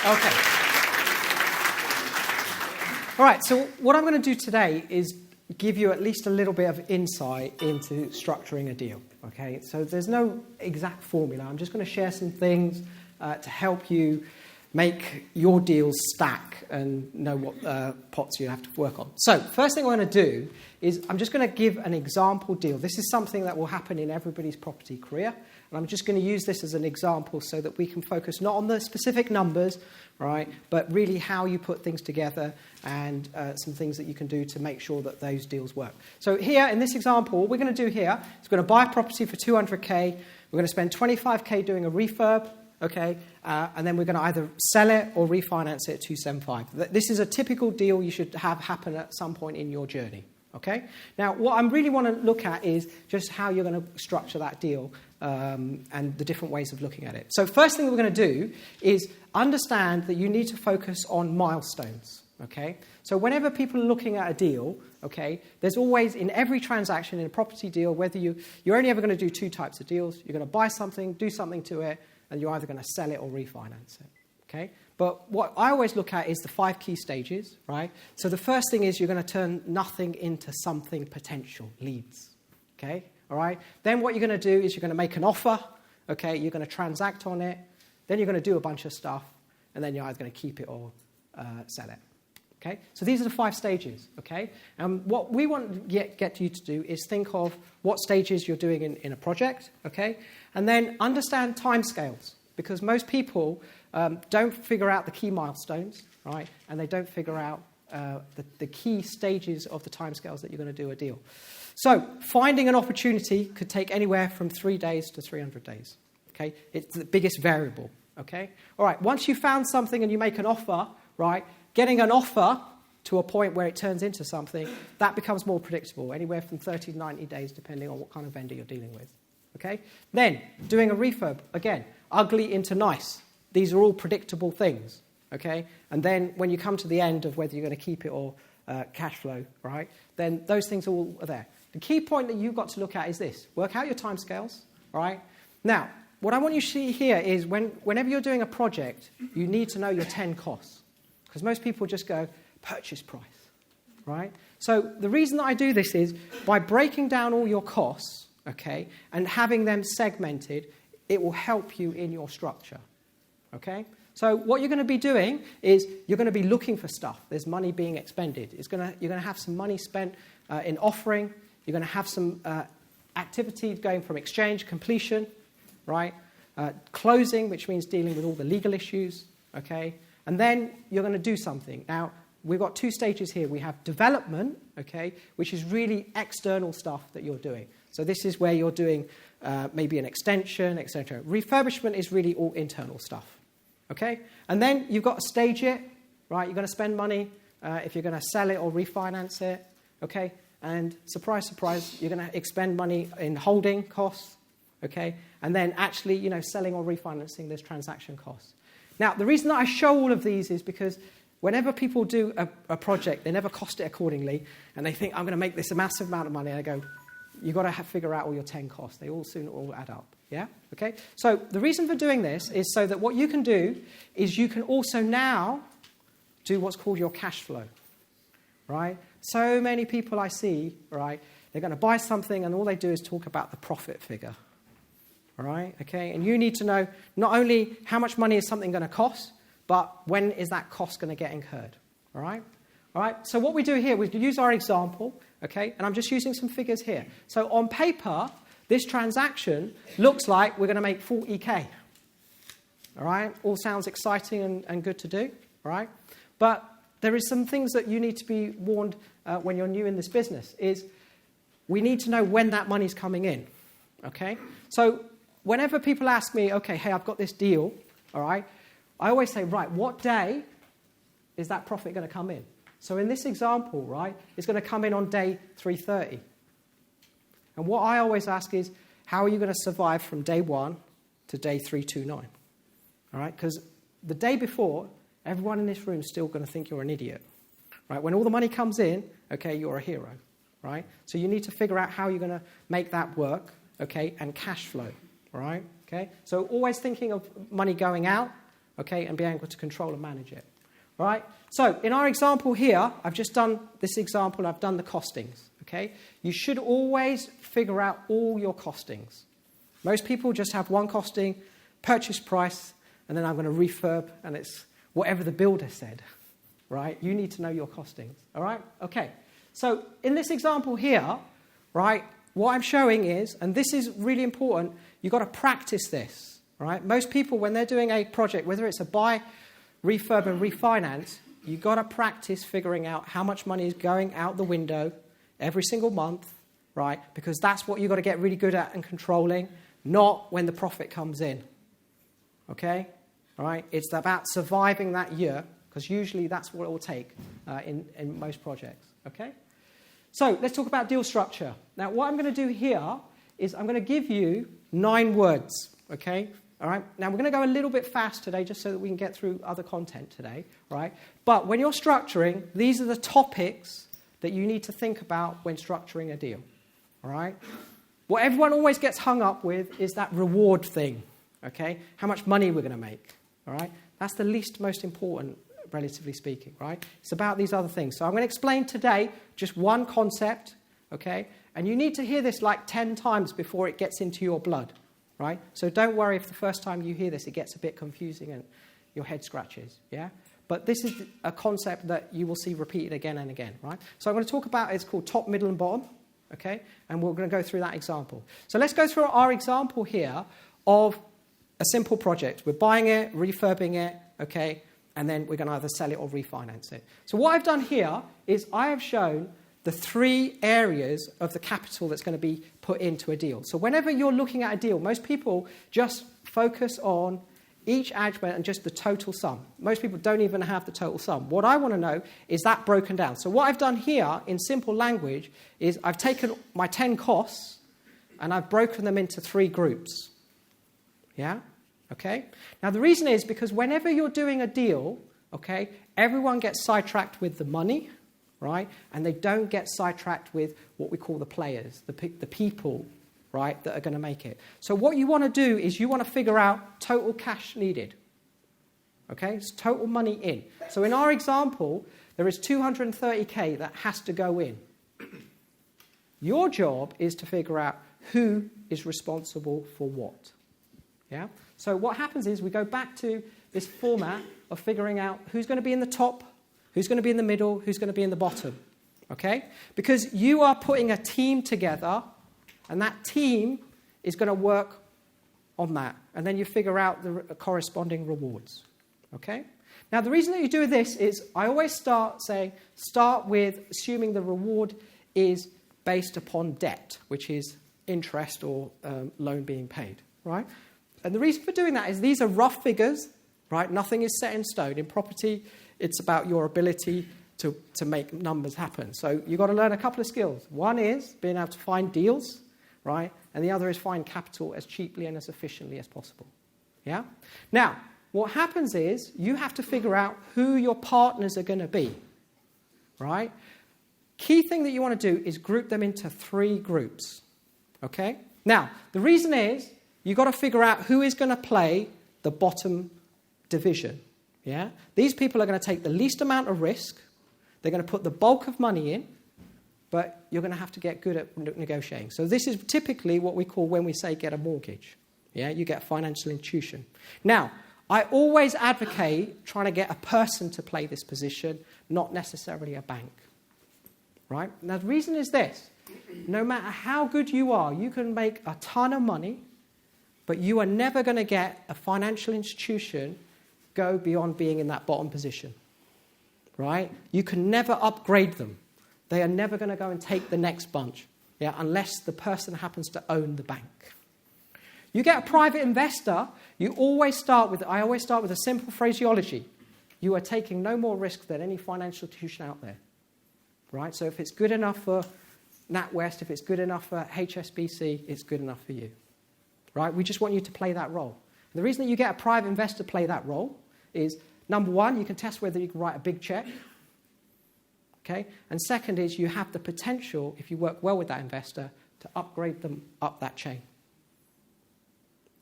Okay. All right, so what I'm going to do today is give you at least a little bit of insight into structuring a deal. Okay, so there's no exact formula. I'm just going to share some things to help you make your deals stack and know what pots you have to work on. So first thing I'm going to do is I'm just going to give an example deal. This is something that will happen in everybody's property career. And I'm just going to use this as an example so that we can focus not on the specific numbers, right, but really how you put things together and some things that you can do to make sure that those deals work. So here in this example, what we're going to do here is we're going to buy a property for 200k. We're going to spend 25k doing a refurb. Okay, and then we're going to either sell it or refinance it at 275. This is a typical deal you should have happen at some point in your journey. Okay, now what I really want to look at is just how you're going to structure that deal and the different ways of looking at it. So first thing we're going to do is understand that you need to focus on milestones. Okay, so whenever people are looking at a deal, okay, there's always in every transaction in a property deal, whether you're only ever going to do two types of deals. You're going to buy something, do something to it, and you're either going to sell it or refinance it, okay? But what I always look at is the 5 key stages, right? So the first thing is you're going to turn nothing into something potential, leads, okay? All right? Then what you're going to do is you're going to make an offer, okay? You're going to transact on it. Then you're going to do a bunch of stuff, and then you're either going to keep it or sell it, okay? So these are the 5 stages, okay? And what we want to get you to do is think of what stages you're doing in a project, okay? And then understand timescales, because most people don't figure out the key milestones, right? And they don't figure out the key stages of the timescales that you're going to do a deal. So finding an opportunity could take anywhere from 3 days to 300 days, okay? It's the biggest variable, okay? All right, once you've found something and you make an offer, right, getting an offer to a point where it turns into something, that becomes more predictable, anywhere from 30 to 90 days, depending on what kind of vendor you're dealing with. Okay? Then, doing a refurb, again, ugly into nice. These are all predictable things, okay? And then when you come to the end of whether you're going to keep it or cash flow, right, then those things all are there. The key point that you've got to look at is this. Work out your timescales, all right? Now, what I want you to see here is whenever you're doing a project, you need to know your 10 costs. Because most people just go, purchase price, right? So the reason that I do this is by breaking down all your costs, okay, and having them segmented, it will help you in your structure, okay? So what you're going to be doing is you're going to be looking for stuff. There's money being expended. You're going to have some money spent in offering. You're going to have some activity going from exchange, completion, right? Closing, which means dealing with all the legal issues, okay? And then you're going to do something. Now, we've got 2 stages here. We have development, okay, which is really external stuff that you're doing. So this is where you're doing maybe an extension, etc. Refurbishment is really all internal stuff, okay? And then you've got to stage it, right? You're going to spend money if you're going to sell it or refinance it, okay? And surprise, surprise, you're going to expend money in holding costs, okay? And then actually, selling or refinancing, there's transaction costs. Now, the reason that I show all of these is because whenever people do a project, they never cost it accordingly, and they think, I'm going to make this a massive amount of money, and I go, you've got to figure out all your 10 costs. They all add up, yeah? Okay? So the reason for doing this is so that what you can do is you can also now do what's called your cash flow, right? So many people I see, right, they're going to buy something, and all they do is talk about the profit figure, all right? Okay? And you need to know not only how much money is something going to cost, but when is that cost going to get incurred, all right? All right, so what we do here, we use our example, okay, and I'm just using some figures here. So on paper, this transaction looks like we're going to make 40k, all right? All sounds exciting and good to do, all right? But there is some things that you need to be warned when you're new in this business, is we need to know when that money's coming in, okay? So whenever people ask me, okay, hey, I've got this deal, all right, I always say, right, what day is that profit going to come in? So in this example, right, it's going to come in on day 330. And what I always ask is, how are you going to survive from day 1 to day 329? All right, because the day before, everyone in this room is still going to think you're an idiot. Right, when all the money comes in, okay, you're a hero. Right, so you need to figure out how you're going to make that work, okay, and cash flow. All right, okay. So always thinking of money going out, okay, and be able to control and manage it. All right? So in our example here, I've just done this example, I've done the costings, okay? You should always figure out all your costings. Most people just have one costing, purchase price, and then I'm going to refurb, and it's whatever the builder said, right? You need to know your costings, all right? Okay, so in this example here, right, what I'm showing is, and this is really important, you've got to practice this, right? Most people, when they're doing a project, whether it's a buy, refurb, and refinance, you've got to practice figuring out how much money is going out the window every single month, right? Because that's what you've got to get really good at and controlling, not when the profit comes in, okay? All right? It's about surviving that year, because usually that's what it will take in most projects, okay? So let's talk about deal structure. Now, what I'm going to do here is I'm going to give you 9 words, okay? All right? Now, we're going to go a little bit fast today just so that we can get through other content today, right? But when you're structuring, these are the topics that you need to think about when structuring a deal, all right? What everyone always gets hung up with is that reward thing, okay? How much money we're going to make, all right? That's the least most important, relatively speaking, right? It's about these other things. So I'm going to explain today just one concept, okay? And you need to hear this like 10 times before it gets into your blood, right? So don't worry if the first time you hear this, it gets a bit confusing and your head scratches, yeah? But this is a concept that you will see repeated again and again, right? So I'm going to talk about, it's called top, middle, and bottom, okay? And we're going to go through that example. So let's go through our example here of a simple project. We're buying it, refurbing it, okay? And then we're going to either sell it or refinance it. So what I've done here is I have shown the 3 areas of the capital that's going to be put into a deal. So whenever you're looking at a deal, most people just focus on each adjustment and just the total sum. Most people don't even have the total sum. What I want to know is that broken down. So what I've done here in simple language is I've taken my 10 costs and I've broken them into 3 groups. Yeah? Okay? Now the reason is because whenever you're doing a deal, okay, everyone gets sidetracked with the money, right? And they don't get sidetracked with what we call the players, the people, right, that are going to make it. So what you want to do is you want to figure out total cash needed. Okay? It's total money in. So in our example, there is 230k that has to go in. Your job is to figure out who is responsible for what. Yeah? So what happens is we go back to this format of figuring out who's going to be in the top, who's going to be in the middle, who's going to be in the bottom. Okay? Because you are putting a team together, and that team is going to work on that. And then you figure out the corresponding rewards. Okay? Now, the reason that you do this is I always start with assuming the reward is based upon debt, which is interest or loan being paid. Right? And the reason for doing that is these are rough figures. Right? Nothing is set in stone. In property, it's about your ability to make numbers happen. So you've got to learn a couple of skills. One is being able to find deals, right? And the other is find capital as cheaply and as efficiently as possible. Yeah? Now, what happens is you have to figure out who your partners are going to be, right? Key thing that you want to do is group them into 3 groups, okay? Now, the reason is you've got to figure out who is going to play the bottom division, yeah? These people are going to take the least amount of risk. They're going to put the bulk of money in, but you're going to have to get good at negotiating. So this is typically what we call when we say get a mortgage. Yeah, you get a financial institution. Now, I always advocate trying to get a person to play this position, not necessarily a bank. Right? Now, the reason is this. No matter how good you are, you can make a ton of money, but you are never going to get a financial institution go beyond being in that bottom position. Right? You can never upgrade them. They are never going to go and take the next bunch, yeah, unless the person happens to own the bank. You get a private investor, I always start with a simple phraseology. You are taking no more risk than any financial institution out there. Right? So if it's good enough for NatWest, if it's good enough for HSBC, it's good enough for you. Right? We just want you to play that role. And the reason that you get a private investor to play that role is, number one, you can test whether you can write a big check. Okay? And second is you have the potential, if you work well with that investor, to upgrade them up that chain.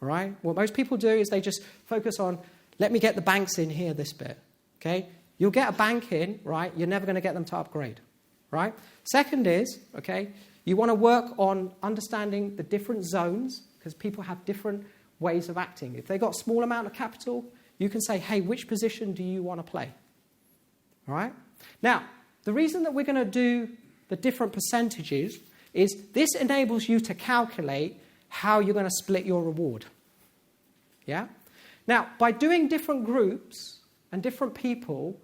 All right? What most people do is they just focus on let me get the banks in here, this bit, okay? You'll get a bank in, right? You're never going to get them to upgrade, right? Second is, okay, you want to work on understanding the different zones because people have different ways of acting. If they've got a small amount of capital, you can say, hey, which position do you want to play? All right? Now, the reason that we're going to do the different percentages is this enables you to calculate how you're going to split your reward. Yeah? Now, by doing different groups and different people,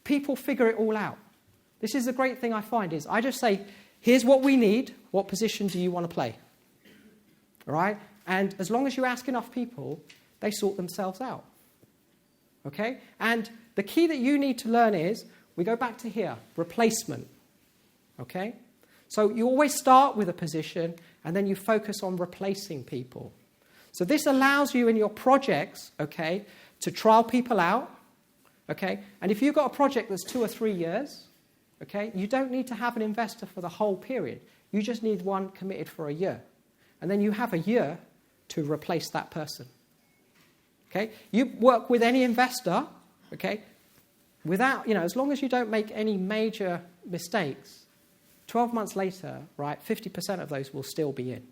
people figure it all out. This is the great thing I find is I just say, here's what we need. What position do you want to play? All right? And as long as you ask enough people, they sort themselves out. Okay? And the key that you need to learn is, we go back to here, replacement. Okay? So you always start with a position, and then you focus on replacing people. So this allows you in your projects, okay, to trial people out. Okay? And if you've got a project that's 2 or 3 years, okay, you don't need to have an investor for the whole period. You just need one committed for a year. And then you have a year to replace that person. Okay? You work with any investor, okay, without, as long as you don't make any major mistakes, 12 months later, right, 50% of those will still be in.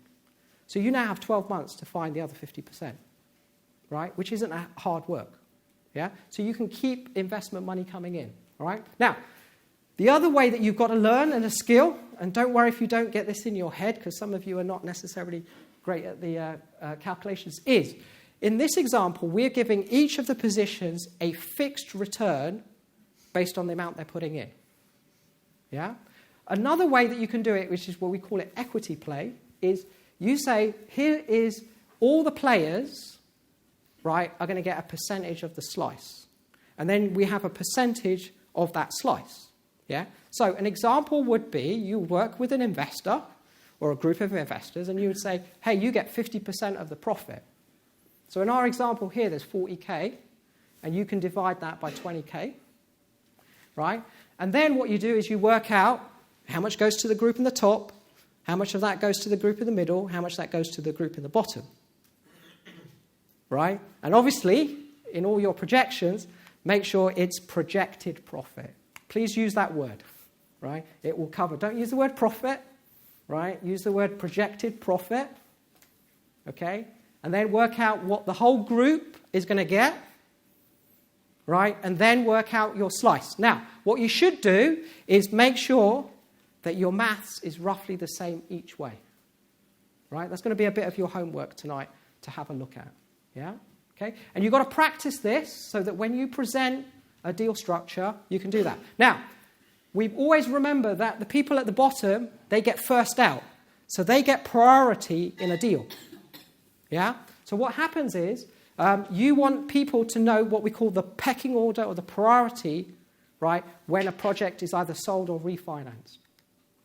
So you now have 12 months to find the other 50%, right, which isn't hard work. Yeah? So you can keep investment money coming in, all right? Now, the other way that you've got to learn and a skill, and don't worry if you don't get this in your head, because some of you are not necessarily great at the calculations, is in this example, we're giving each of the positions a fixed return based on the amount they're putting in. Yeah? Another way that you can do it, which is what we call it equity play, is you say, here is all the players, right, are going to get a percentage of the slice. And then we have a percentage of that slice. Yeah? So an example would be you work with an investor or a group of investors and you would say, hey, you get 50% of the profit. So in our example here, there's 40K, and you can divide that by 20K, right? And then what you do is you work out how much goes to the group in the top, how much of that goes to the group in the middle, how much that goes to the group in the bottom, right? And obviously, in all your projections, make sure it's projected profit. Please use that word, right? It will cover. Don't use the word profit, right? Use the word projected profit, okay? And then work out what the whole group is going to get, right? And then work out your slice. Now, what you should do is make sure that your maths is roughly the same each way, right? That's going to be a bit of your homework tonight to have a look at, yeah? Okay? And you've got to practice this so that when you present a deal structure, you can do that. Now, we always remember that the people at the bottom, they get first out. So they get priority in a deal. Yeah? So what happens is you want people to know what we call the pecking order or the priority, right, when a project is either sold or refinanced.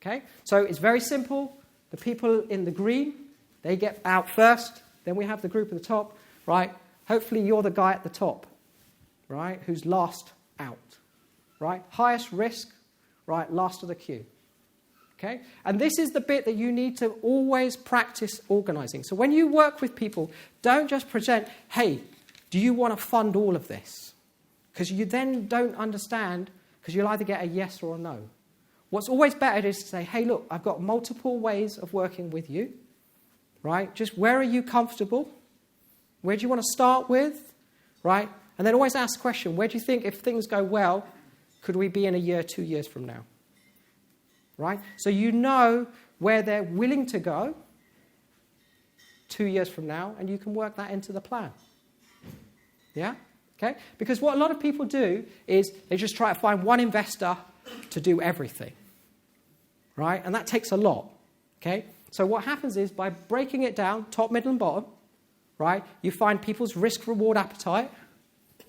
Okay? So it's very simple. The people in the green, they get out first. Then we have the group at the top, right? Hopefully you're the guy at the top, right, who's last out, right? Highest risk, right, last of the queue. Okay? And this is the bit that you need to always practice organizing. So when you work with people, don't just present, hey, do you want to fund all of this? Because you then don't understand, because you'll either get a yes or a no. What's always better is to say, hey, look, I've got multiple ways of working with you, right? Just where are you comfortable? Where do you want to start with, right? And then always ask the question, where do you think, if things go well, could we be in a year, 2 years from now? Right? So you know where they're willing to go 2 years from now, and you can work that into the plan. Yeah? Okay? Because what a lot of people do is they just try to find one investor to do everything. Right? And that takes a lot. Okay? So what happens is by breaking it down, top, middle, and bottom, right, you find people's risk-reward appetite,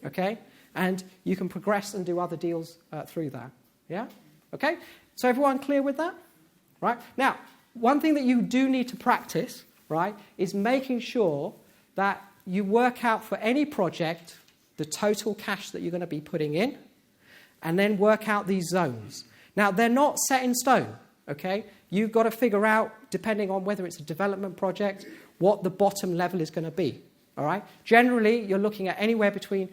okay? And you can progress and do other deals through that. Yeah? Okay? So everyone clear with that? Right? Now, one thing that you do need to practice, right, is making sure that you work out for any project the total cash that you're going to be putting in, and then work out these zones. Now, they're not set in stone, okay? You've got to figure out, depending on whether it's a development project, what the bottom level is going to be, All right? Generally, you're looking at anywhere between,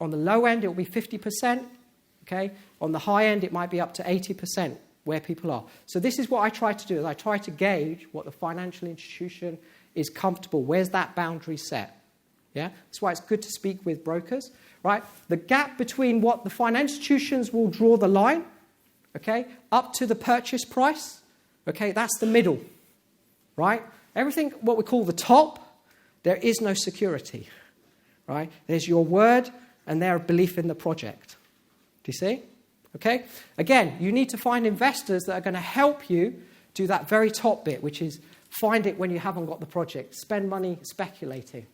on the low end, it will be 50%. Okay? On the high end, it might be up to 80% where people are. So this is what I try to do, is I try to gauge what the financial institution is comfortable. Where's that boundary set? Yeah? That's why it's good to speak with brokers. Right? The gap between what the financial institutions will draw the line, okay, up to the purchase price, okay, that's the middle. Right? Everything, what we call the top, there is no security. Right? There's your word and their belief in the project. Do you see? Okay? Again, you need to find investors that are going to help you do that very top bit, which is find it when you haven't got the project. Spend money speculating.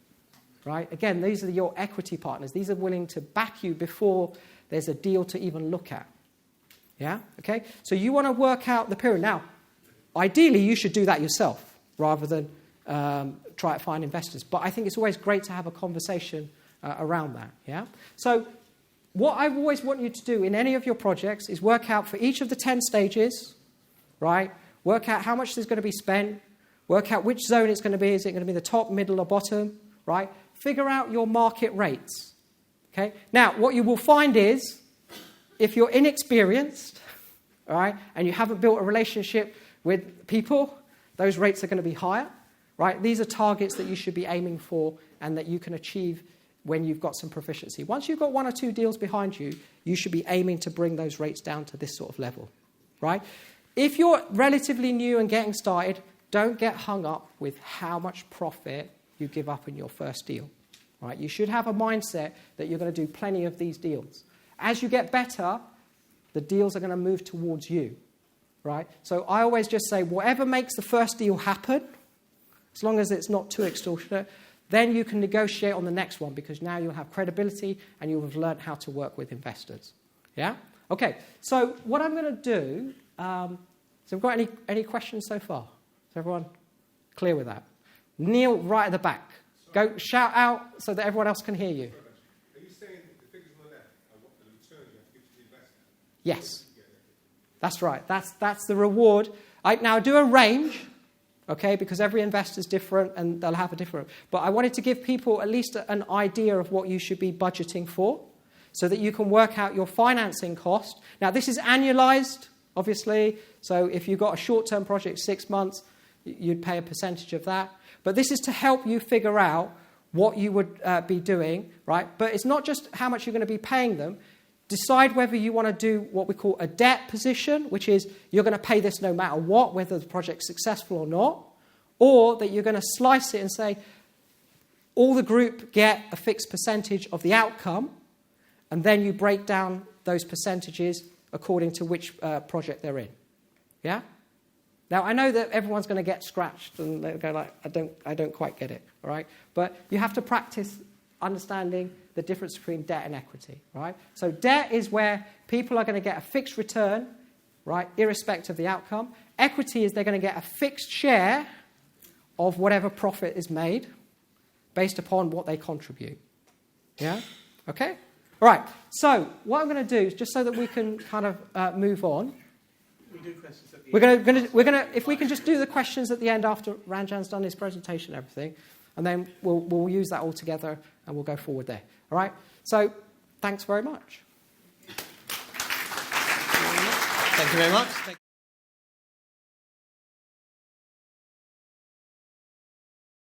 Right? Again, these are your equity partners. These are willing to back you before there's a deal to even look at. Yeah? Okay? So you want to work out the period. Now, ideally, you should do that yourself rather than try to find investors. But I think it's always great to have a conversation around that. Yeah? So what I always want you to do in any of your projects is work out for each of the 10 stages, right? Work out how much there's going to be spent. Work out which zone it's going to be. Is it going to be the top, middle, or bottom, right? Figure out your market rates, okay? Now, what you will find is if you're inexperienced, all right, and you haven't built a relationship with people, those rates are going to be higher, right? These are targets that you should be aiming for and that you can achieve when you've got some proficiency. Once you've got 1 or 2 deals behind you, you should be aiming to bring those rates down to this sort of level, right? If you're relatively new and getting started, don't get hung up with how much profit you give up in your first deal, right? You should have a mindset that you're going to do plenty of these deals. As you get better, the deals are going to move towards you, right? So I always just say, whatever makes the first deal happen, as long as it's not too extortionate, then you can negotiate on the next one because now you'll have credibility and you'll have learned how to work with investors. Yeah? Okay, so what I'm going to do, so we've got any questions so far? Is everyone clear with that? Neil, right at the back. Go shout out so that everyone else can hear you. Are you saying the figures on the left are what the return you have to give to the investor? Yes. That's right. That's the reward. Now, I do a range, okay, because every investor is different and they'll have a different. But I wanted to give people at least an idea of what you should be budgeting for so that you can work out your financing cost. Now, this is annualized, obviously. So if you've got a short-term project, 6 months, you'd pay a percentage of that. But this is to help you figure out what you would be doing, right? But it's not just how much you're going to be paying them. Decide whether you want to do what we call a debt position, which is you're going to pay this no matter what, whether the project's successful or not, or that you're going to slice it and say, all the group get a fixed percentage of the outcome, and then you break down those percentages according to which project they're in. Yeah? Now, I know that everyone's going to get scratched and they'll go like, I don't quite get it, all right? But you have to practice understanding the difference between debt and equity, right? So debt is where people are going to get a fixed return, right, irrespective of the outcome. Equity is they're going to get a fixed share of whatever profit is made based upon what they contribute. Yeah? Okay? All right. So what I'm going to do is just so that we can kind of move on. We do questions at the end. We're going to, if we can just do the questions at the end after Ranjan's done his presentation and everything, and then we'll use that all together and we'll go forward there. All right? So thanks very much. Thank you very much.